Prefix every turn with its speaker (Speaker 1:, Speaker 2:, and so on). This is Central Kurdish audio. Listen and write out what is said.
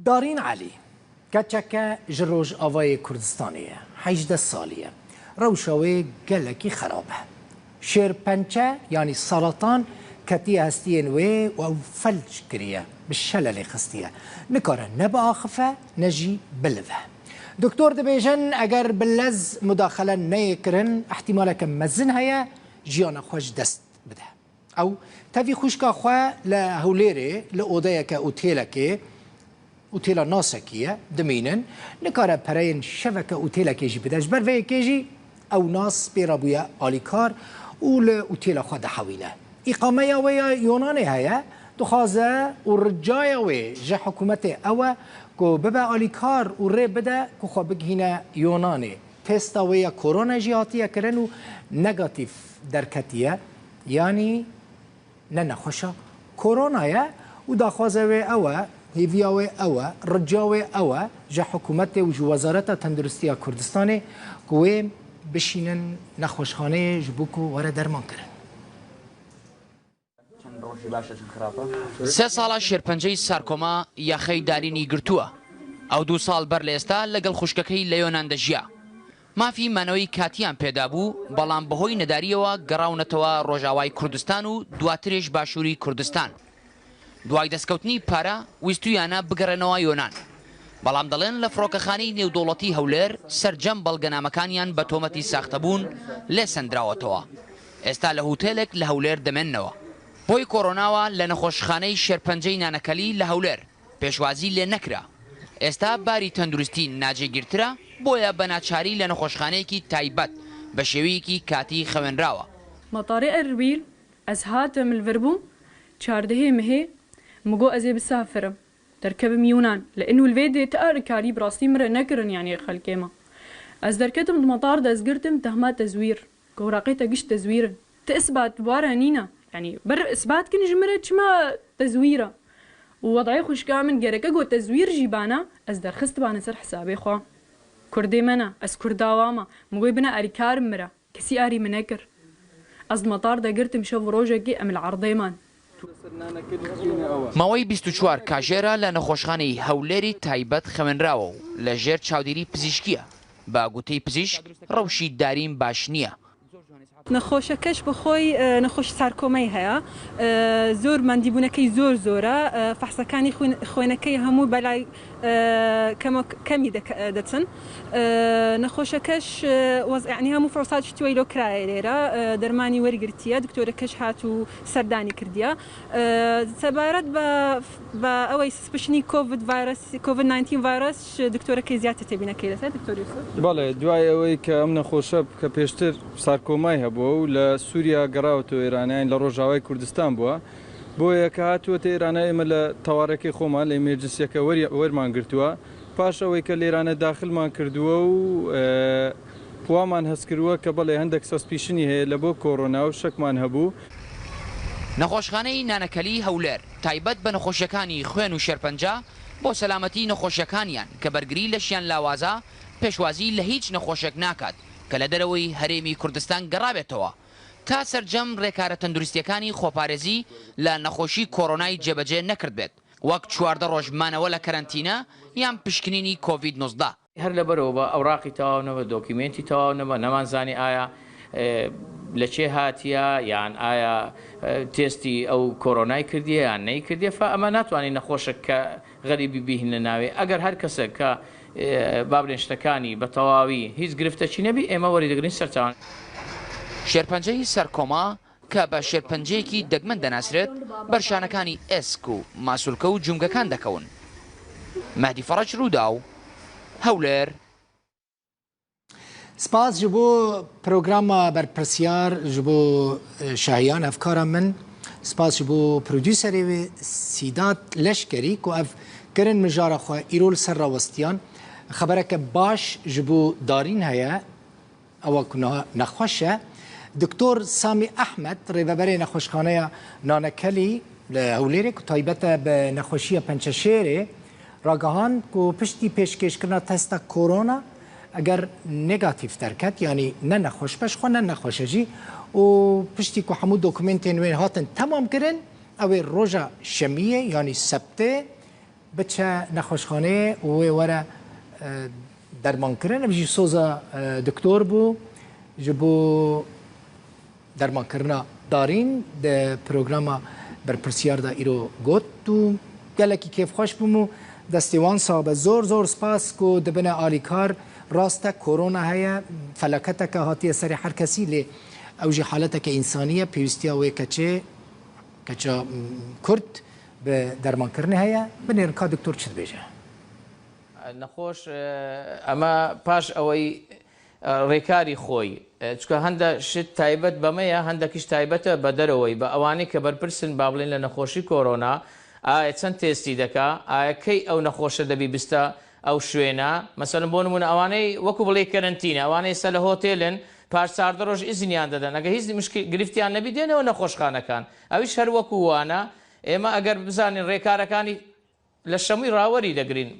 Speaker 1: دارین علی کچک جروج آوای کردستانیه 18 سالیه روشوی گلکی خرابه شیرپنچه یعنی سرطان کتی هستین و فلج کریه بالشلل خستیه نکاره نبا آخفه نجی بلوه دکتور دبیجن اگر بلز مداخله نیکرن احتمالا که مزن هیا جیان خوش دست بده او تفی خوشکا خواه لهولیره لأوده که اوتیله که اوتیلا ناسکیه دمینن نکاره پرین شبکه اوتیلا کیجی بدهش بر وی کیجی او ناس بیرابویا آلیکار او لأوتیلا خواه دحوینه اقامه یا یونانی هیا دخوازه و رجای وی جه حکومت اوه که ببا آلیکار و ری بده که خواه بگهینه یونانی تستا وی کرونا جیاتیه کرن و نگاتیف درکتیه یعنی نه نخوشا کورونایه و داخوازه وی اوه هیویاوی اوه رجاوی اوه جه حکومت و جو وزارت تندرستی کردستان که بشینن نخوشخانه جبوکو وره درمان کرن
Speaker 2: 3 ساڵە شێرپەنجەی سارکۆما یاخەی دارینی گرتووە ئەو 2 ساڵ بەر لە ئێستا لەگەڵ خوشکەکەی لە یۆنان دەژیا مافی مانەوەی کاتیان پێدا بوو بەڵام بەهۆی نەداریەوە گەڕاونەتەوە ڕۆژاوای کوردستان و دواترێش باشووری کوردستان دوای دەستکەوتنی پارە ویستویانە بگەڕێنەوە یۆنان بەڵام دەڵێن لە فڕۆکەخانەی نێودوڵەتی هەولێر سەرجەم بەڵگەنامەکانیان بە تۆمەتی ساختەبوون لێ سەندراوەتەوە ئێستا لە هوتێلێک لە هەولێر دەمێننەوە بۆی کۆڕۆناوە لە نەخۆشخانەی شێرپەنجەی نانەکەلی لە هەولێر پێشوازی لێ نەکرا ئێستا باری تەندروستی ناجێگیرترە بۆیە بە ناچاری لە نەخۆشخانەیەکی تایبەت بە شێوەیەکی کاتی خەوێنراوە
Speaker 3: مطارق ئەرویل ئەس هاتم الڤربووم چاردەهێ مهێ مگۆ ئەزێ بسافرم دەرکەبم یونان لأنه الفيديو تأركاري براستي مرة نكرن يعني خلكيما أز دركتم المطار دزقرتم تهمات تزوير كوراقيتا قش تزويرن تأثبات بوارا نينا يعني بر إثبات كن جمرة ما تزويرة ووضعي خوش كامن جركا جو تزوير جيبانا أز درخست بانا سر حسابي خوا كردي منا أز كرداواما مقوي بنا أري كارم مرة كسي أري منكر أز المطار دقرتم شوف روجكي أم العرضيمان
Speaker 2: ماوەی 24 کاژێرە لە نەخۆشخانەی هەولێری تایبەت خەوێنراوە و لە ژێر چاودێری پزیشکیە با گوتەی پزیشک ڕەوشی داریم باش نییە
Speaker 3: نەخۆشەکەش بەخۆی نەخۆش سارکۆمەی هەیە زۆر ماندیبوونەکەی زۆر زۆرە فەحسەکانی خوێنەکەی هەموو بەلای کەمی دەچن نەخۆشەکەش وەزعنی هەموو فڕۆسات شتووەی لۆ کرایە لێرە دەرمانی وەرگرتیە دکتۆرەکەش هات و سەردانی کردیە سەبارەت بە ئەوەی سسپشنی کۆڤید-19 ڤایرۆس دکتۆرەکەی زیاتر تێبینەکەی لەسەر دکتۆری
Speaker 4: بەڵێ دوای ئەوەی کە ئەم نەخۆشە کە پێشتر سارکۆمای هەبووە و لە سووریا گەڕاوەتەوە ئێرانیان لە ڕۆژاوای کوردستان بووە بۆیە کە هاتووەتە ئێرانە ئێمە لە تەوارەکەی خۆمان لە ئێمێرجنسیەکە وەرمان گرتووە پاش ئەوەی کە لێرانە داخلمان کردووە و پوامان هەستکردووە کە بەڵێ هەندێک سەسپیشنی هەیە لە بۆ کۆڕۆنا و شەکمان هەبوو
Speaker 2: نەخۆشخانەی نانەکەلی هەولێر تایبەت بە نەخۆشیەکانی خوێن و شێرپەنجە بۆ سەلامەتی نەخۆشیەکانیان کە بەرگری لەشیان لاوازە پێشوازی لە هیچ نەخۆشێک ناکات کە لە دەرەوەی هەرێمی کوردستان گەڕابێتەوە تا سەرجەم ڕێکارە تەندروستیەکانی خۆپارێزی لە نەخۆشی کۆڕۆنای جێبەجێ نەکرد بێت وەک 14 ڕۆژمانەوە لە کەرەنتینە یان پشکنینی کۆڤید-19
Speaker 5: هەر لەبەرەوە بە ئەوراقی تەواونەوە دۆکیمنتی تەواونەوە نەمانزانی ئایا لە چێ هاتیە یان ئایا تێستی ئەو کۆڕۆنای کردیە یان نەی کردیە ئەمە ناتوانین نەخۆشە کە غەریبی بیهینە ناوێ ئەگەر هەر کەسێک کە بابلێنشتەکانی بە تەواوی هیچ گرفتەچی نەبی ئێمە وەریدەگرین سەرچاوان
Speaker 2: شێرپەنجەی سەرکۆما کە بە شێرپەنجەیەکی دەگمەن دەناسرێت بەرشانەکانی ئێسک و ماسوولکە و جومگەکان دەکەون مەهدی فەڕەج ڕوودا و هەولێر
Speaker 1: سپاس ji bo programa berpirsiyar ji bo şahiyan evkara min spas ji bo prodüserê wê Sîdat Leşkerî ku ev kirin mijara xwe îro li ser rawestiyan xebereke baş ji bo darîn heye ewa ku nexweş e Diktor Samî Ehmed rêveberê nexweşxaneya Nanekelî li Hewlêrê ku taybet e bi nexweşiya Pençeşêrê ragihand ku piştî pêşkêşkirina testa korona اگر نگاتیو ترکت یعنی نه نخوش بش خو نه نخوشه جی و پشتی که همو دوکومنتین وین هاتن تمام کرن او روژا شمیه یعنی سبته بچه نخوشخانه و وره درمان کرن بجی سوزا دکتور بو جبو درمان کرنا دارین ده پروگراما برپرسیار دا ایرو گوت تو گلکی کیف خوش بمو دستیوان صاحب زور سپاس کو دبنا آلیکار راسته کرونا هيا فلکتک هاتی سری هر کسی لی اوجی حالتک انسانیه پیوستیا و کچه کرد به درمان کرنه هيا بنیرن که دکتور چد بیجه
Speaker 5: نەخۆش ئەمە پاش ئەوەی ڕێکاری خۆی چکە هەندە شت تایبەت بەمەیە هەندێکیش تایبەتە بە دەرەوەی بە ئەوانەی کە بەرپرسن با بڵێن لە نەخۆشی کۆرۆنا ئایا چەند تێستی دەکا ئایا کەی ئەو نەخۆشە دەبی بستە ئەو شوێنە مەسەلەن بۆ نمونە ئەوانەی وەکو بڵێ کەرەنتینە ئەوانەی سە لە هۆتێلن پاش 14 ڕۆژ ئیزنیان دەدەن ئەگە هیچ گرفتیان نەبی دێنەوە نەخۆشخانەکان ئەویش هەر وەکو وانە ئێمە ئەگەر بزانین ڕێکارەکانی لە شەمووی ڕاوەری دەگرین